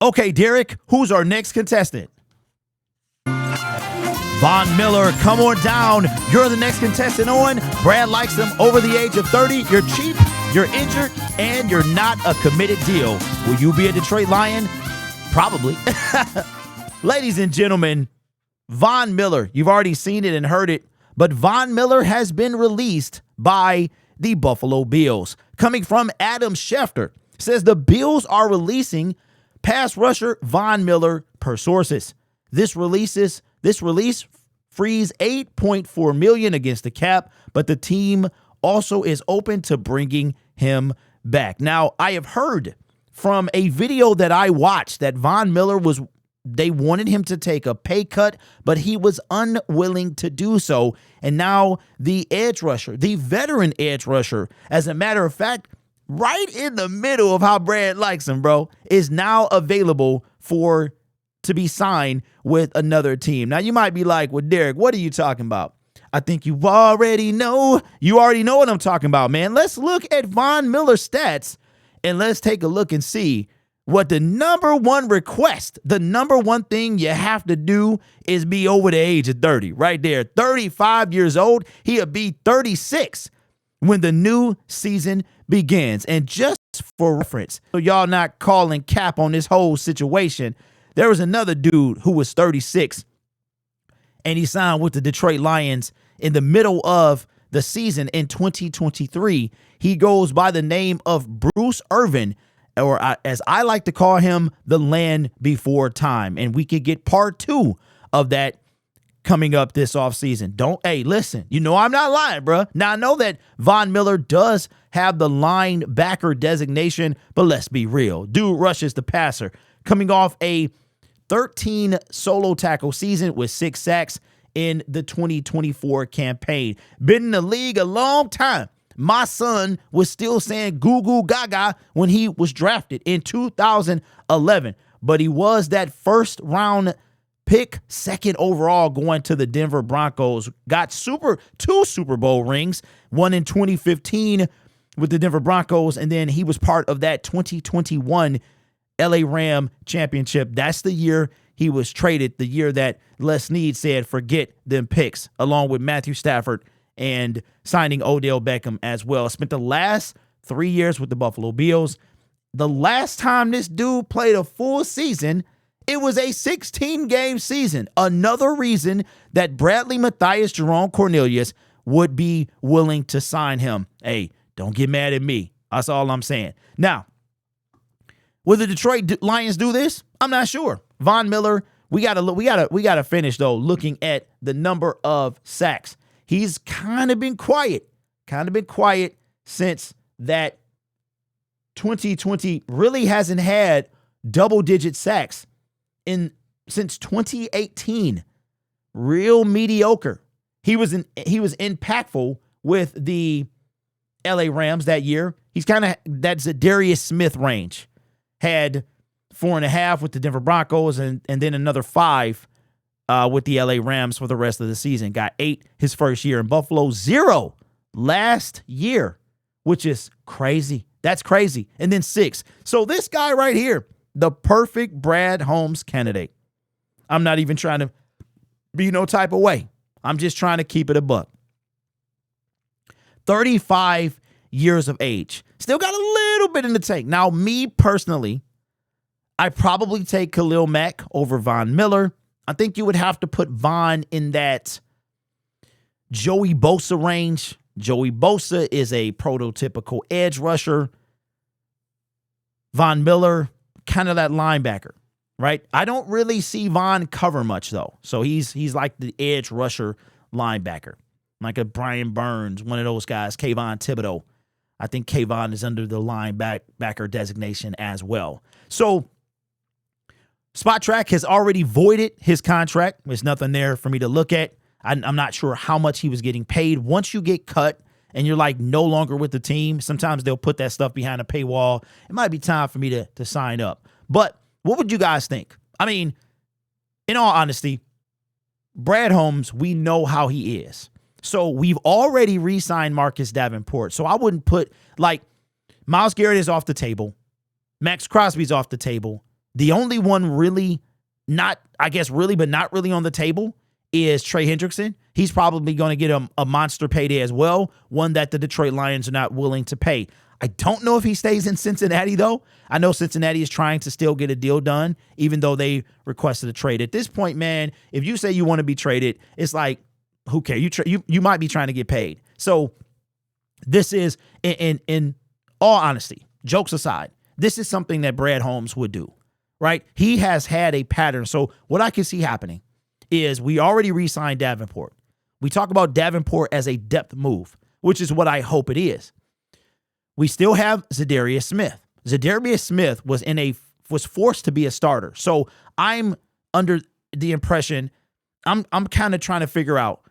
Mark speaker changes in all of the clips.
Speaker 1: Okay, Derek, who's our next contestant? Von Miller, come on down. You're the next contestant on. Brad likes them over the age of 30. You're cheap, you're injured, and you're not a committed deal. Will you be a Detroit Lion? Probably. Ladies and gentlemen, Von Miller, you've already seen it and heard it, but Von Miller has been released by the Buffalo Bills. Coming from Adam Schefter, says the Bills are releasing pass rusher Von Miller per sources. This release frees $8.4 million against the cap, but the team also is open to bringing him back. Now, I have heard from a video that I watched that Von Miller they wanted him to take a pay cut, but he was unwilling to do so. And now the edge rusher, the veteran edge rusher, as a matter of fact, right in the middle of how Brad likes him, bro, is now available to be signed with another team. Now, you might be like, well, Derek, what are you talking about? I think you already know. You already know what I'm talking about, man. Let's look at Von Miller's stats, and let's take a look and see what the number one request, the number one thing you have to do is be over the age of 30. Right there, 35 years old. He'll be 36 when the new season begins. And just for reference, so y'all not calling cap on this whole situation, there was another dude who was 36, and he signed with the Detroit Lions in the middle of the season in 2023. He goes by the name of Bruce Irvin, or as I like to call him, the Land Before Time. And we could get part 2 of that coming up this offseason. Hey, listen, you know I'm not lying, bro. Now, I know that Von Miller does have the linebacker designation, but let's be real. Dude rushes the passer, coming off a 13 solo tackle season with 6 sacks in the 2024 campaign. Been in the league a long time. My son was still saying goo goo gaga when he was drafted in 2011, but he was that first round pick, second overall, going to the Denver Broncos. Got 2 Super Bowl rings, one in 2015 with the Denver Broncos, and then he was part of that 2021 LA Ram championship. That's the year he was traded, the year that Les Snead said, forget them picks, along with Matthew Stafford and signing Odell Beckham as well. Spent the last 3 years with the Buffalo Bills. The last time this dude played a full season, it was a 16-game season. Another reason that Bradley Mathias Jerome Cornelius would be willing to sign him. Hey, don't get mad at me. That's all I'm saying. Now, will the Detroit Lions do this? I'm not sure. Von Miller, we gotta finish though looking at the number of sacks. He's kind of been quiet since that 2020. Really hasn't had double-digit sacks since 2018. Real mediocre. He was impactful with the LA Rams that year. He's kind of that Zadarius Smith range. Had 4.5 with the Denver Broncos and then another 5 with the LA Rams for the rest of the season. Got 8 his first year in Buffalo, 0 last year, which is crazy. That's crazy. And then 6. So this guy right here, the perfect Brad Holmes candidate. I'm not even trying to be no type of way. I'm just trying to keep it a buck. 35 years of age. Still got a little bit in the tank. Now, me personally, I probably take Khalil Mack over Von Miller. I think you would have to put Von in that Joey Bosa range. Joey Bosa is a prototypical edge rusher. Von Miller, kind of that linebacker, right? I don't really see Von cover much, though. So he's like the edge rusher linebacker, like a Brian Burns, one of those guys, Kayvon Thibodeau. I think Kayvon is under the linebacker designation as well. So Spot Track has already voided his contract. There's nothing there for me to look at. I'm not sure how much he was getting paid. Once you get cut and you're like no longer with the team, sometimes they'll put that stuff behind a paywall. It might be time for me to sign up. But what would you guys think? I mean, in all honesty, Brad Holmes, we know how he is. So we've already re-signed Marcus Davenport. So I wouldn't put, like, Myles Garrett is off the table. Max Crosby's off the table. The only one really not, I guess really, but not really on the table is Trey Hendrickson. He's probably going to get a monster payday as well, one that the Detroit Lions are not willing to pay. I don't know if he stays in Cincinnati, though. I know Cincinnati is trying to still get a deal done, even though they requested a trade. At this point, man, if you say you want to be traded, it's like, who cares? You might be trying to get paid. So this is, in all honesty, jokes aside, this is something that Brad Holmes would do, right? He has had a pattern. So what I can see happening is we already re-signed Davenport. We talk about Davenport as a depth move, which is what I hope it is. We still have Zadarius Smith. Zadarius Smith was forced to be a starter. So I'm under the impression, I'm kind of trying to figure out,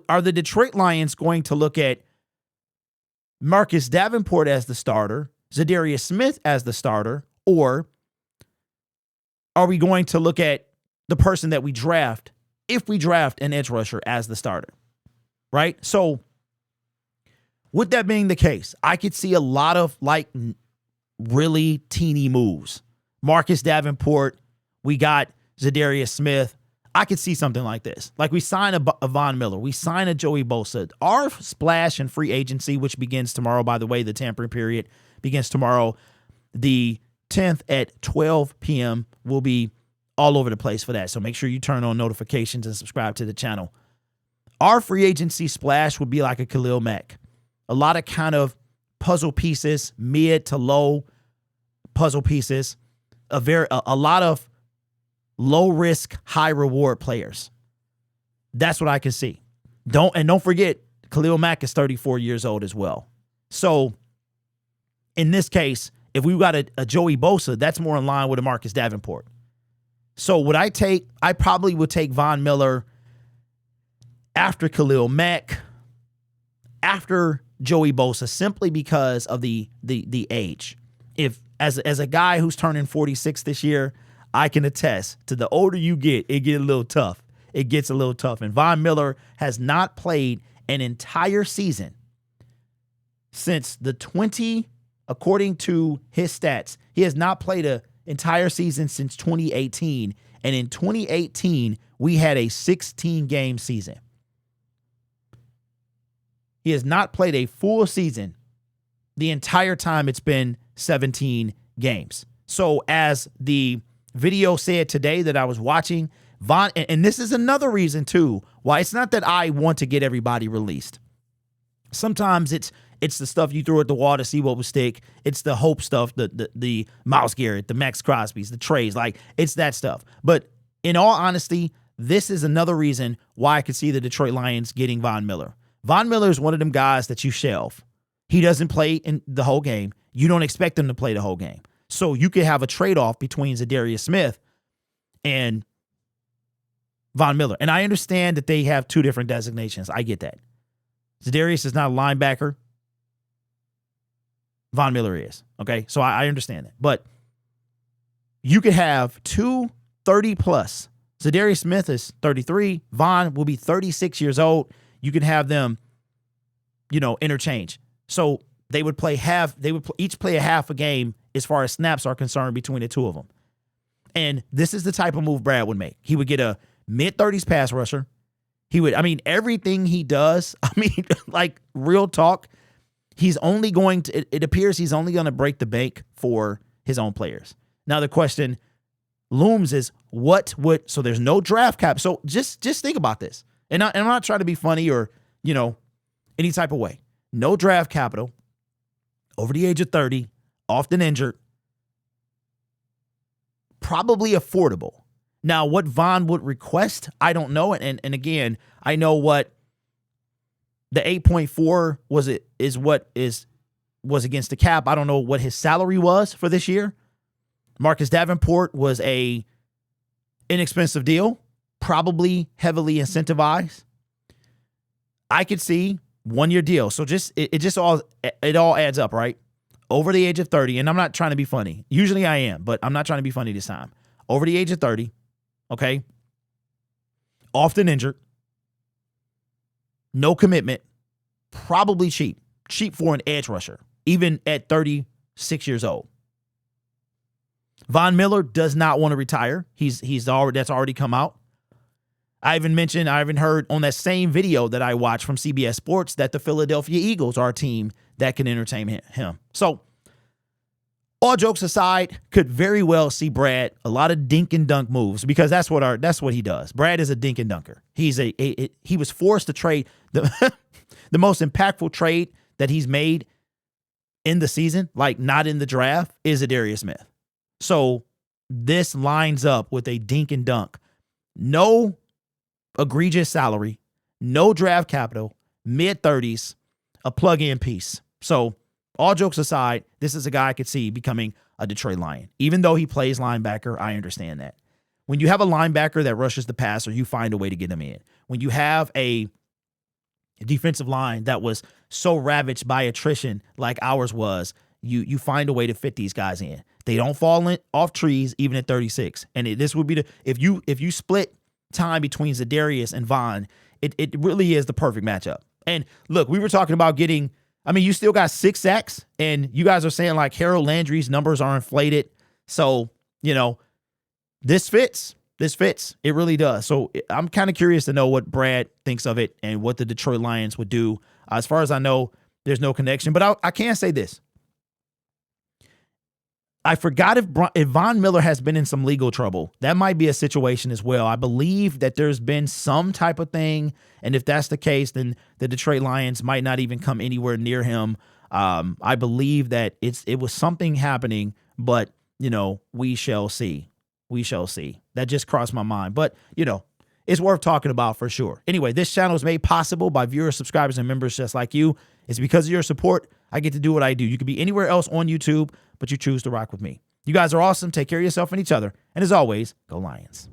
Speaker 1: are the Detroit Lions going to look at Marcus Davenport as the starter, Zadarius Smith as the starter, or are we going to look at the person that we draft, if we draft an edge rusher, as the starter, right? So with that being the case, I could see a lot of like really teeny moves. Marcus Davenport, we got Zadarius Smith. I could see something like this. Like we sign a Von Miller. We sign a Joey Bosa. Our splash and free agency, which begins tomorrow, by the way, the tampering period begins tomorrow, the 10th at 12 p.m. We'll be all over the place for that. So make sure you turn on notifications and subscribe to the channel. Our free agency splash would be like a Khalil Mack. A lot of kind of puzzle pieces, mid to low puzzle pieces, a lot of low risk, high reward players. That's what I can see. Don't forget, Khalil Mack is 34 years old as well. So in this case, if we've got a Joey Bosa, that's more in line with a Marcus Davenport. So would I probably would take Von Miller after Khalil Mack, after Joey Bosa, simply because of the age. If as a guy who's turning 46 this year, I can attest to the older you get, it gets a little tough. It gets a little tough. And Von Miller has not played an entire season since according to his stats, he has not played an entire season since 2018. And in 2018, we had a 16-game season. He has not played a full season the entire time it's been 17 games. So as the video said today that I was watching, and this is another reason too why it's not that I want to get everybody released. Sometimes it's the stuff you throw at the wall to see what will stick. It's the hope stuff, the Myles Garrett, the Max Crosbys, the Treys, like it's that stuff. But in all honesty, this is another reason why I could see the Detroit Lions getting Von Miller. Von Miller is one of them guys that you shelve. He doesn't play in the whole game. You don't expect him to play the whole game. So you could have a trade-off between Zadarius Smith and Von Miller. And I understand that they have two different designations. I get that. Zadarius is not a linebacker. Von Miller is. Okay? So I understand that. But you could have two 30-plus. Zadarius Smith is 33. Von will be 36 years old. You can have them, interchange. So they would play each play a half a game as far as snaps are concerned between the two of them. And this is the type of move Brad would make. He would get a mid-30s pass rusher. Everything he does, like real talk, it appears he's only going to break the bank for his own players. Now the question looms is so there's no draft cap. So just think about this. And I'm not trying to be funny or, any type of way. No draft capital, over the age of 30, often injured, probably affordable. Now, what Von would request, I don't know. And again, I know what the 8.4 was against the cap. I don't know what his salary was for this year. Marcus Davenport was a inexpensive deal, probably heavily incentivized. I could see 1-year deal. So it all adds up, right? Over the age of 30, and I'm not trying to be funny. Usually I am, but I'm not trying to be funny this time. Over the age of 30, okay? Often injured. No commitment. Probably cheap. Cheap for an edge rusher, even at 36 years old. Von Miller does not want to retire. That's already come out. I even heard on that same video that I watched from CBS Sports that the Philadelphia Eagles are a team that can entertain him. So, all jokes aside, could very well see Brad a lot of dink and dunk moves because that's what he does. Brad is a dink and dunker. He was forced to trade the most impactful trade that he's made in the season, like not in the draft, is Adarius Smith. So this lines up with a dink and dunk. No egregious salary, no draft capital, mid-30s, a plug-in piece. So all jokes aside, this is a guy I could see becoming a Detroit Lion. Even though he plays linebacker, I understand that. When you have a linebacker that rushes the passer, you find a way to get him in. When you have a defensive line that was so ravaged by attrition like ours was, you find a way to fit these guys in. They don't fall off trees even at 36. And this would be if you split time between Za'Darius and Von, it really is the perfect matchup. And look, we were talking about you still got 6 sacks, and you guys are saying like Harold Landry's numbers are inflated. So, this fits. This fits. It really does. So I'm kind of curious to know what Brad thinks of it and what the Detroit Lions would do. As far as I know, there's no connection, but I can say this. I forgot if Von Miller has been in some legal trouble. That might be a situation as well. I believe that there's been some type of thing, and if that's the case, then the Detroit Lions might not even come anywhere near him. I believe that it was something happening, but we shall see. We shall see. That just crossed my mind, but it's worth talking about for sure. Anyway, this channel is made possible by viewers, subscribers, and members just like you. It's because of your support I get to do what I do. You could be anywhere else on YouTube, but you choose to rock with me. You guys are awesome. Take care of yourself and each other. And as always, go Lions.